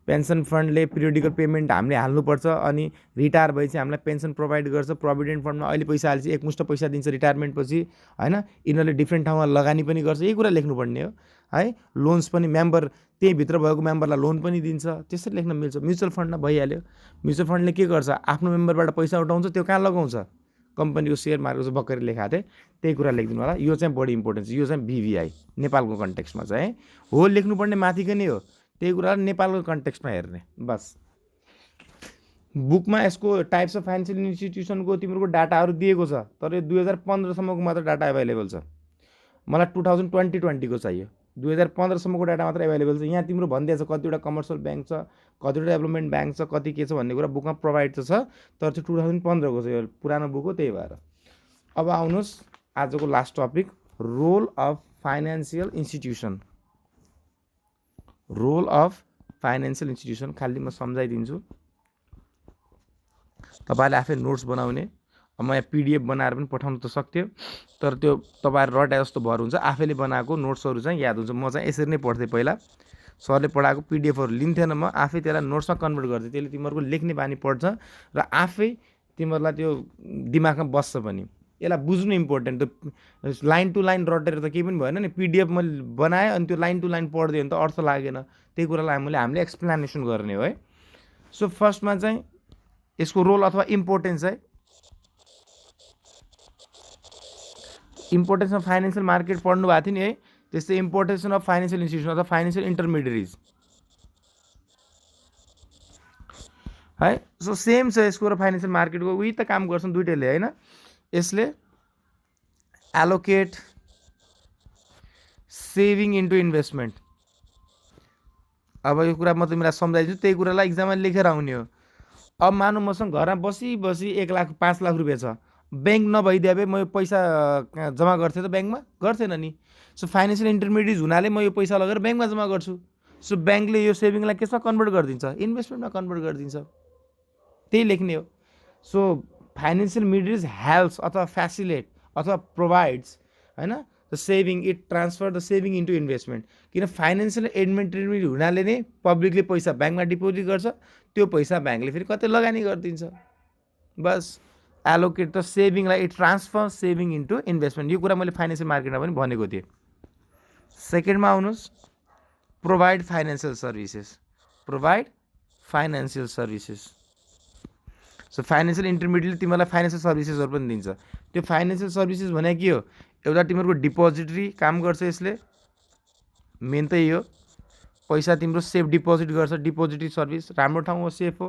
पेन्सन फन्डले पिरियडिकल पेमेन्ट हामीले हाल्नुपर्छ, अनि रिटायर भएपछि हामीलाई पेन्सन प्रोभाइड गर्छ। प्रोभिडेन्ट फन्डमा अहिले पैसा हालेपछि एकमुष्ट पैसा दिन्छ रिटायरमेन्ट पछि होइन। यिनीहरूले डिफ्रेन्ट ठाउँमा लगानी पनि गर्छ, यही कुरा लेख्नुपर्ने हो है। लोन्स पनि मेम्बर त्यही भित्र भएको मेम्बरलाई लोन पनि दिन्छ, त्यसरी लेख्न मिल्छ। म्युचुअल फन्डमा भइहाल्यो। म्युचुअल फन्डले के गर्छ, आफ्नो मेम्बरबाट पैसा उठाउँछ, त्यो कहाँ लगाउँछ, कम्पनीको सेयर मार्केट भर्खरै लेखाएको थिएँ, त्यही कुरा लेखिदिनु होला। यो चाहिँ बढी इम्पोर्टेन्ट छ, यो चाहिँ भिभिआई नेपालको कन्टेक्स्टमा चाहिँ हो लेख्नुपर्ने, माथिकै नै हो। त्यही कुरा नेपालको कन्टेक्स्टमा हेर्ने बस। बुकमा यसको टाइप्स अफ फाइनेन्सियल इन्स्टिट्युसनको तिमीहरूको डाटाहरू दिएको छ, तर यो 2015 सम्मको मात्र डाटा एभाइलेबल छ। मलाई 2020को चाहियो, 2015 सम्मको डाटा मात्र एभाइलेबल छ। यहाँ तिम्रो भनिदिएको छ कतिवटा कमर्सियल ब्याङ्क छ, कतिवटा डेभलपमेन्ट ब्याङ्क छ, कति के छ भन्ने कुरा बुकमा प्रोभाइड त छ, तर चाहिँ 2015को छ, यो पुरानो बुक हो, त्यही भएर। अब आउनुहोस् आजको last topic, role of financial institution. Role of financial institution खालि म सम्झाइदिन्छु, तपाईँले आफै नोट्स बनाउने। अब म यहाँ पिडिएफ बनाएर पनि पठाउनु त सक्थ्यो, तर त्यो तपाईँहरू रटाए जस्तो भर हुन्छ। आफैले बनाएको नोट्सहरू चाहिँ याद हुन्छ। म चाहिँ यसरी नै पढ्थेँ, पहिला सरले पढाएको पिडिएफहरू लिन्थेन, म आफै त्यसलाई नोट्समा कन्भर्ट गर्थेँ। त्यसले तिमीहरूको लेख्ने बानी पढ्छ र आफै तिमीहरूलाई त्यो दिमागमा बस्छ पनि। यसलाई बुझ्नु इम्पोर्टेन्ट। त्यो लाइन टु लाइन रटेर त केही पनि भएन नि। पिडिएफ मैले बनाएँ अनि त्यो लाइन टु लाइन पढ्दियो भने त अर्थ लागेन। त्यही कुरालाई हामीले एक्सप्लेनेसन गर्ने हो है। सो फर्स्टमा चाहिँ यसको रोल अथवा इम्पोर्टेन्स है, इम्पोर्टेन्स अफ फाइनेन्सियल मार्केट पढ्नु भएको थियो नि है। त्यस्तै इम्पोर्टेन्स अफ फाइनेन्सियल इन्स्टिट्युसन अथवा फाइनेन्सियल इन्टरमिडिएरिज है। सो सेम छ यसको र फाइनेन्सियल मार्केटको, उही त काम गर्छन् दुइटैले होइन। यसले एलोकेट सेभिङ इन्टु इन्भेस्टमेन्ट। अब यो कुरा म तिमीलाई सम्झाइदिन्छु, त्यही कुरालाई इक्जाममा लेखेर आउने हो। अब मानौँ मसँग घरमा बसी 1 लाख 5 लाख रुपियाँ छ, ब्याङ्क नभइदिए भए म यो पैसा जम्मा गर्थेँ त ब्याङ्कमा, गर्थेन नि। सो फाइनेन्सियल इन्टरमिडिएट हुनाले म यो पैसा लगेर ब्याङ्कमा जम्मा गर्छु। सो ब्याङ्कले यो सेभिङलाई केसमा कन्भर्ट गरिदिन्छ, इन्भेस्टमेन्टमा कन्भर्ट गरिदिन्छ, त्यही लेख्ने हो। सो फाइनेन्सियल मिडिएटर्स हेल्प्स अथवा फेसिलेट अथवा प्रोभाइड्स होइन the saving, it transfer the saving into investment. किन फाइनेन्सियल इन्टरमिडिएट हुनाले नै पब्लिकले पैसा ब्याङ्कमा डिपोजिट गर्छ, त्यो पैसा ब्याङ्कले फेरि कतै लगानी गरिदिन्छ। बस एलोकेट द सेभिङलाई, it transfer saving into investment. यो कुरा मैले फाइनेन्सियल मार्केटमा पनि भनेको थिएँ। सेकेन्डमा आउनुहोस्, provide financial services. Provide financial services. So financial इन्टरमिडिएटले तिमीहरूलाई फाइनेन्सियल सर्भिसेसहरू पनि दिन्छ। त्यो फाइनेन्सियल सर्भिसेस भने के हो? एउटा तिमीहरूको डिपोजिटरी काम गर्छ यसले, मेन त यो पैसा तिम्रो सेफ डिपोजिट गर्छ, डिपोजिटरी सर्भिस राम्रो ठाउँ हो, सेफ हो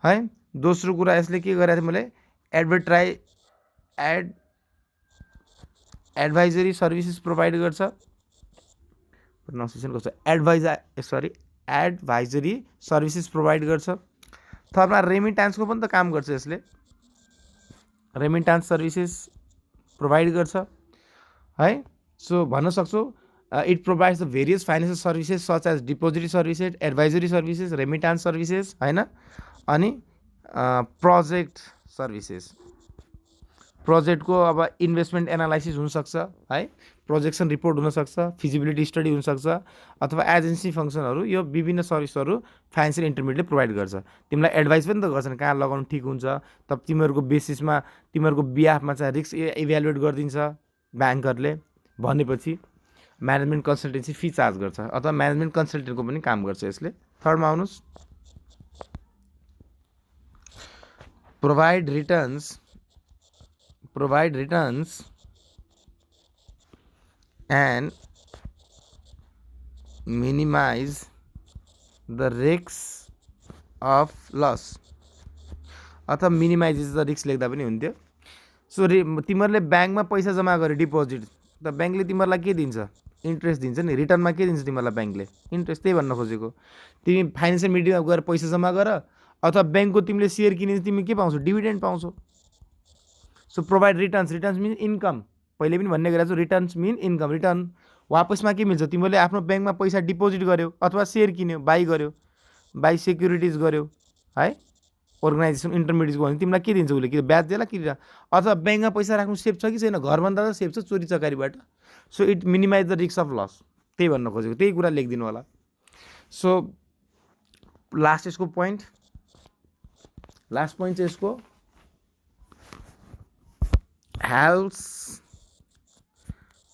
है। दोस्रो कुरा यसले के गरेको थियो मैले एडभाइजरी सर्भिसेस प्रोभाइड गर्छ। प्रोनाउन्सिएसन कस्तो? एडभाइजरी सर्भिसेस प्रोभाइड गर्छ। थर्डमा रेमिटान्सको पनि त काम गर्छ यसले, रेमिटान्स सर्भिसेस प्रोभाइड गर्छ है। सो भन्न सक्छौ it provides the various financial services such as depository services, advisory services, remittance services होइन, अनि प्रोजेक्ट सर्भिसेस। प्रोजेक्टको अब इन्भेस्टमेन्ट एनालाइसिस हुनसक्छ है, प्रोजेक्सन रिपोर्ट हुनसक्छ, फिजिबिलिटी स्टडी हुनसक्छ, अथवा एजेन्सी फङ्सनहरू। यो विभिन्न सर्भिसहरू फाइनेन्सियल इन्टरमिडिएटले प्रोभाइड गर्छ। तिमीलाई एडभाइस पनि त गर्छन् कहाँ लगाउनु ठिक हुन्छ, तब तिमीहरूको बेसिसमा तिमीहरूको बिहाफमा चाहिँ रिस्क इभ्यालुएट गरिदिन्छ ब्याङ्करले। भनेपछि म्यानेजमेन्ट कन्सल्टेन्सी फी चार्ज गर्छ, अथवा म्यानेजमेन्ट कन्सल्टेन्टको पनि काम गर्छ यसले। थर्डमा आउनुहोस्, provide returns and minimize the risks of loss, अथवा मिनिमाइजेस द रिस्क लेख्दा पनि हुन्थ्यो। सो तिमीहरूले ब्याङ्कमा पैसा जम्मा गऱ्यो डिपोजिट, त ब्याङ्कले तिमीहरूलाई के दिन्छ? इन्ट्रेस्ट दिन्छ नि। रिटर्नमा के दिन्छ तिमीहरूलाई ब्याङ्कले? इन्ट्रेस्ट। त्यही भन्न खोजेको। तिमी फाइनेन्सियल मिडियममा गएर पैसा जम्मा गर, अथवा ब्याङ्कको तिमीले सेयर किने तिमी के पाउँछौ? डिभिडेन्ड पाउँछौ। So provide returns means income. पहिले पनि भन्ने गरेको छु, रिटर्न्स मिन इन्कम। रिटर्न वापसमा के मिल्छ? तिमीले आफ्नो ब्याङ्कमा पैसा डिपोजिट गर्यो, अथवा सेयर किन्यो, बाई सेक्युरिटिज गर्यो है, अर्गनाइजेसन इन्टरमिडिएटको भने तिमीलाई के दिन्छ उसले? कि ब्याज देला कि? अथवा ब्याङ्कमा पैसा राख्नु सेफ छ कि छैन? घरभन्दा त सेफ छ चोरी चकारीबाट। So it minimize the risk of loss. त्यही भन्न खोजेको, त्यही कुरा लेखिदिनु होला। सो लास्ट यसको पोइन्ट चाहिँ यसको हेल्प्स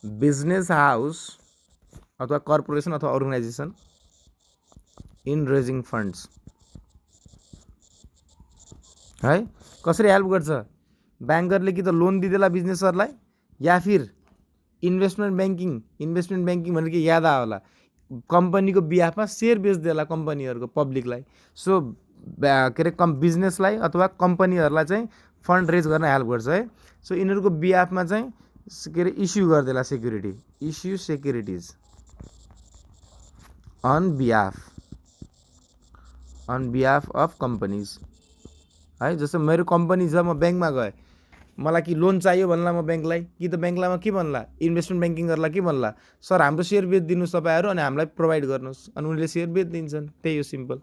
बिजनेस हाउस अथवा कर्पोरेसन अथवा अर्गनाइजेसन इन रेजिङ फन्ड्स है। कसरी हेल्प गर्छ? ब्याङ्करले कि त लोन दिँदैला बिजनेसहरूलाई, या फिर इन्भेस्टमेन्ट ब्याङ्किङ भनेर के याद आयो होला, कम्पनीको बिहाफमा सेयर बेच्दैला कम्पनीहरूको पब्लिकलाई। सो के अरे बिजनेसलाई अथवा कम्पनीहरूलाई चाहिँ फन्ड रेज गर्न हेल्प गर्छ है। सो यिनीहरूको बिहाफमा चाहिँ के अरे इस्यु गरिदिएला securities on behalf of companies है। जस्तो मेरो कम्पनी छ, म ब्याङ्कमा गएँ, मलाई कि लोन चाहियो भन्ला म ब्याङ्कलाई, कि त ब्याङ्कलाई के भन्ला? इन्भेस्टमेन्ट ब्याङ्किङहरूलाई के भन्ला? सर हाम्रो सेयर बेचिदिनुहोस् तपाईँहरू, अनि हामीलाई प्रोभाइड गर्नुहोस्, अनि उनीहरूले सेयर बेचिदिन्छन्। त्यही हो सिम्पल।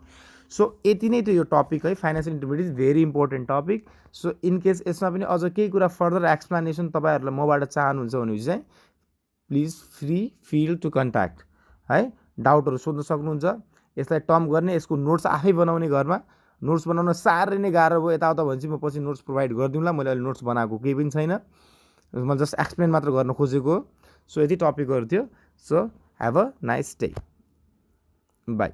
सो यति नै थियो यो टपिक है। Financial intermediate is very important topic. So in case यसमा पनि अझ केही कुरा फर्दर एक्सप्लेनेसन तपाईँहरूलाई मबाट चाहनुहुन्छ भनेपछि चाहिँ प्लिज फिल टु कन्ट्याक्ट है। डाउटहरू सोध्न सक्नुहुन्छ। यसलाई टर्म गर्ने, यसको नोट्स आफै बनाउने, घरमा नोट्स बनाउन साह्रै नै गाह्रो भयो यताउता भनेपछि म पछि नोट्स प्रोभाइड गरिदिउँला। मैले अहिले नोट्स बनाएको केही पनि छैन, म जस्ट एक्सप्लेन मात्र गर्न खोजेको। सो यति टपिकहरू थियो। So have a nice day, by.